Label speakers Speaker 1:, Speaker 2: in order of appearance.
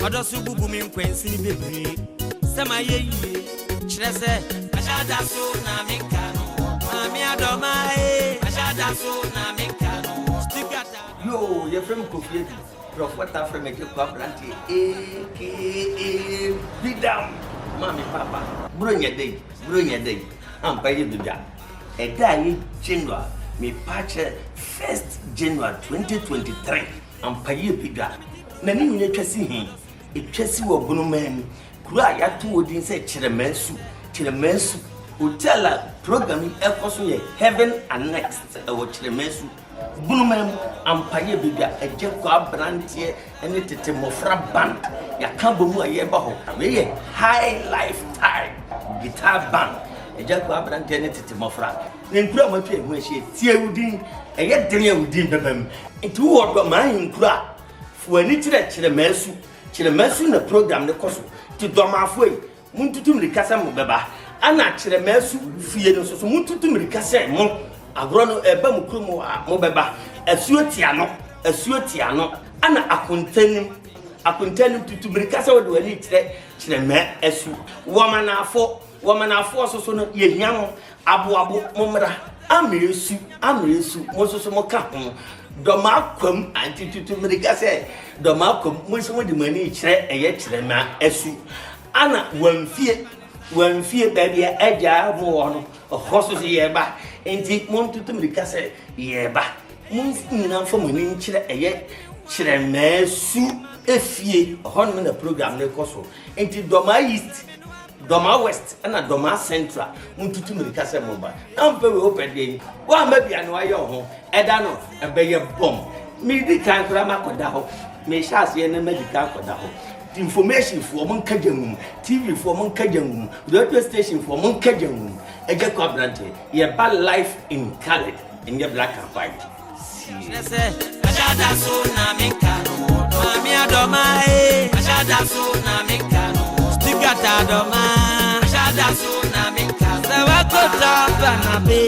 Speaker 1: Adosu bubu mi nkwensi ni bebre. Sama ye chirese ashada so na minka no. Ami adoma ashada so na minka no. Stigata.
Speaker 2: Yo, your friend Kofi. Prof, what I from Agya Koo Abranti, a.k.a. Bidam, Mommy Papa, bring your day, I'm by you do that. A day, January, me patch 1st January 2023, I'm by you do that. Nani you can see him, a chessy or Bruman, cry at 2 would say Kyeremasu, hotel programming Elcosu, heaven and next, or Kyeremasu. Bulumem ampaye bibia Agya Koo Abranti ene Tete Mmofra band ya kambomu ayeba ho we high lifetime guitar band Agya Koo Abranti ene Tete Mmofra nkura matwe hu ehie tie udin eye dene udin bebam nti wo do man nkura fuani tire Kyeremasu na program ne koso ti do mafo yi muntutum rikasa mo beba ana Kyeremasu fie no so muntutum rikasa mo agro eba mukrumu mo beba asuo tiano ana akontanim tutubrika se wode wani tire Kyerema asu womanafo so no yenyam abo momra amresu mo so mo ka ho doma kwam anti tutubrika se doma kwam mo so de mani kire eye Kyerema asu ana wanfie babia agya mo wono hoso se yeba enti montutum rikase yeba mun nyina fo mani nkire eye Kyeremasu efie hon na program ne koso enti doma east doma west ana doma central montutum rikase mo ba ampe we open dey wa mabia no aye ho eda no ebeye bom mi di kan kura makoda ho me shase ye na medical koda ho information for mon kajangum TV for mon kajangum radio station for mon kajangum Agya Koo Abranti ye ba life in color in your black and white
Speaker 1: ashada so na minka no mami adoma ashada so na minka no stigata adoma ashada so na minka se wa ko ta na be